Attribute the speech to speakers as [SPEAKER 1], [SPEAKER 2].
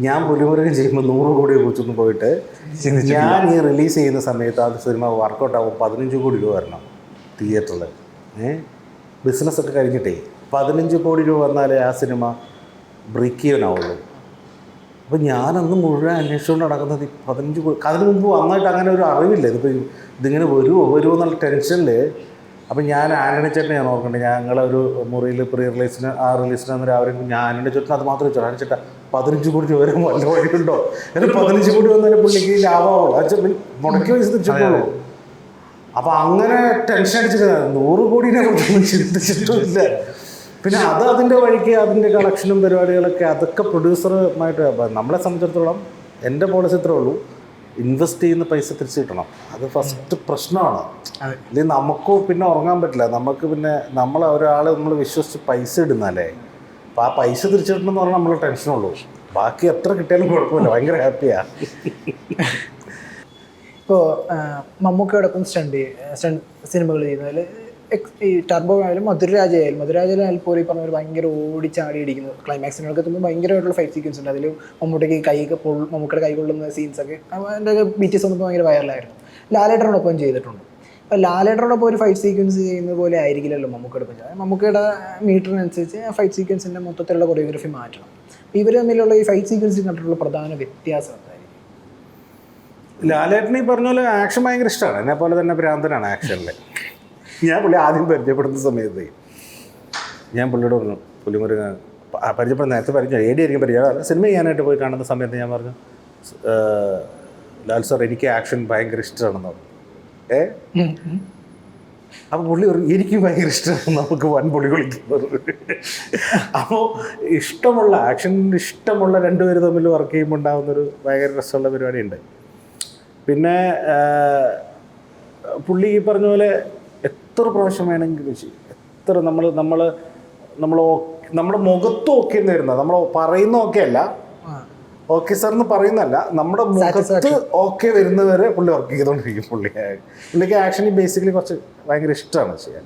[SPEAKER 1] ഞാൻ പുലിമുരുകൻ ചെയ്യുമ്പോൾ 100 കോടിയെ കുറിച്ചൊന്നും പോയിട്ട് ഞാൻ ഈ റിലീസ് ചെയ്യുന്ന സമയത്ത് ആ സിനിമ വർക്കൗട്ട് ആകുമ്പോൾ 15 കോടി രൂപ വരണം തിയേറ്ററിൽ. ബിസിനസ്സൊക്കെ കഴിഞ്ഞിട്ടേ 15 കോടി രൂപ വന്നാലേ ആ സിനിമ ബ്രേക്ക് ചെയ്യാനാവുള്ളൂ. അപ്പോൾ ഞാനന്ന് മുഴുവൻ അന്വേഷിച്ചുകൊണ്ട് നടക്കുന്നത് 15 കോടി. അതിന് മുമ്പ് വന്നായിട്ട് അങ്ങനെ ഒരു അറിവില്ല ഇതിങ്ങനെ വരുമോ എന്നുള്ള ടെൻഷനിൽ. അപ്പം ഞാൻ ആൻ്റണി ചേട്ടനെ ഞാൻ ഓർക്കണ്ടേ, ഞങ്ങളൊരു മുറിയിൽ റിലീസിന് അന്ന് രാവിലെ ഞാൻ ആൻ്റണി ചേട്ടൻ അത് മാത്രമേ ചോദിച്ചു, ആൻ്റണി ചേട്ടാ 15 കോടി രൂപ വരും വല്ല വഴിയുണ്ടോ? എന്നിട്ട് 15 കോടി വന്നാലും പുള്ളിക്ക് ലാഭമാവുള്ളൂ, അത് മുടക്കി പൈസ തിരിച്ചിട്ടുള്ളൂ. അപ്പം അങ്ങനെ ടെൻഷൻ അടിച്ചിട്ട് 100 കോടിനെ കുറിച്ചൊന്നും ചിന്തിച്ചിട്ടില്ല. പിന്നെ അതിൻ്റെ വഴിക്ക് അതിൻ്റെ കളക്ഷനും പരിപാടികളൊക്കെ അതൊക്കെ പ്രൊഡ്യൂസറുമായിട്ട്. നമ്മളെ സംബന്ധിച്ചിടത്തോളം എൻ്റെ പോളിസി ഇത്രേ ഉള്ളൂ, ഇൻവെസ്റ്റ് ചെയ്യുന്ന പൈസ തിരിച്ചു കിട്ടണം. അത് ഫസ്റ്റ് പ്രശ്നമാണ്. അല്ലെങ്കിൽ നമുക്ക് പിന്നെ ഉറങ്ങാൻ പറ്റില്ല. നമുക്ക് പിന്നെ ഒരാൾ നമ്മൾ വിശ്വസിച്ച് പൈസ ഇടുന്നല്ലേ, അപ്പോൾ ആ പൈസ തിരിച്ചു കിട്ടണം എന്ന് പറഞ്ഞാൽ നമ്മൾ ടെൻഷനുള്ളൂ. ബാക്കി എത്ര കിട്ടിയാലും കുഴപ്പമില്ല, ഭയങ്കര ഹാപ്പിയാണ്.
[SPEAKER 2] ഇപ്പോൾ മമ്മൂക്കയോടൊപ്പം സ്റ്റണ്ട് സിനിമകൾ ചെയ്യുന്നതിൽ ഈ ടർബോ ആയാലും മധുരരാജയായാലും പോലും ഈ പറഞ്ഞ ഒരു ഭയങ്കര ഓടിച്ചാടി ഇടിക്കുന്നു. ക്ലൈമാക്സിനൊക്കെ എത്തുമ്പോൾ ഭയങ്കരമായിട്ടുള്ള ഫൈറ്റ് സീക്വൻസ് ഉണ്ട്. അതിൽ മമ്മൂക്കയുടെ കൈ കൊള്ളുന്ന സീൻസൊക്കെ അതിൻ്റെ BTS വന്നപ്പോൾ ഭയങ്കര വൈറലായിരുന്നു. ലാലേട്ടനോടൊപ്പം ചെയ്തിട്ടുണ്ട്. അപ്പോൾ ലാലേട്ടനോടൊപ്പം ഒരു ഫൈറ്റ് സീക്വൻസ് ചെയ്യുന്നത് പോലെ ആയിരിക്കില്ലല്ലോ മമ്മൂക്കയോടൊപ്പം ചെയ്യുന്നത്. മമ്മൂക്കയുടെ മീറ്ററിനനുസരിച്ച് ആ ഫൈറ്റ് സീക്വൻസിൻ്റെ മൊത്തത്തിലുള്ള കൊറിയോഗ്രഫി മാറ്റണം. ഇവർ തമ്മിലുള്ള ഈ ഫൈറ്റ് സീക്വൻസിൽ കണ്ടിട്ടുള്ള പ്രധാന വ്യത്യാസം എന്തായിരിക്കും?
[SPEAKER 1] ലാലേട്ടൻ ഈ പറഞ്ഞ പോലെ ആക്ഷൻ ഭയങ്കര ഇഷ്ടമാണ്. എന്നെ പോലെ തന്നെ ഭ്രാന്തനാണ് ആക്ഷനിൽ. ഞാൻ പുള്ളി ആദ്യം പരിചയപ്പെടുന്ന സമയത്ത് ഞാൻ പുള്ളിയോട് പറഞ്ഞു, പുലിമുരുകൻ പരിചയപ്പെടുന്ന നേരത്തെ ഏടിയായിരിക്കും പരിചയം. സിനിമ ചെയ്യാനായിട്ട് പോയി കാണുന്ന സമയത്ത് ഞാൻ പറഞ്ഞു, ലാൽ സാർ എനിക്ക് ആക്ഷൻ ഭയങ്കര ഇഷ്ടമാണെന്ന് പറഞ്ഞു. അപ്പോൾ പുള്ളി പറഞ്ഞു എനിക്ക് ഭയങ്കര ഇഷ്ടമാണ്, നമുക്ക് വൻ പൊളി കളിക്കുന്നത്. അപ്പോൾ ഇഷ്ടമുള്ള ആക്ഷനിന് ഇഷ്ടമുള്ള രണ്ടുപേര് തമ്മിൽ വർക്ക് ചെയ്യുമ്പോൾ ഉണ്ടാകുന്നൊരു ഭയങ്കര രസമുള്ള പരിപാടിയുണ്ട്. പിന്നെ പുള്ളി ഈ പറഞ്ഞ പോലെ എത്ര പ്രാവശ്യം വേണമെങ്കിലും ചെയ്യും. എത്ര നമ്മുടെ മുഖത്ത് ഓക്കെ എന്ന് വരുന്നത്, നമ്മൾ പറയുന്ന ഓക്കെ അല്ല, ഓക്കെ സാർ എന്ന് പറയുന്നതല്ല, നമ്മുടെ മുഖത്ത് ഓക്കെ വരുന്നവരെ പുള്ളി വർക്ക് ചെയ്തുകൊണ്ടിരിക്കും. പുള്ളിക്ക് ആക്ഷന് ബേസിക്കലി കുറച്ച് ഭയങ്കര ഇഷ്ടമാണ് ചെയ്യാൻ.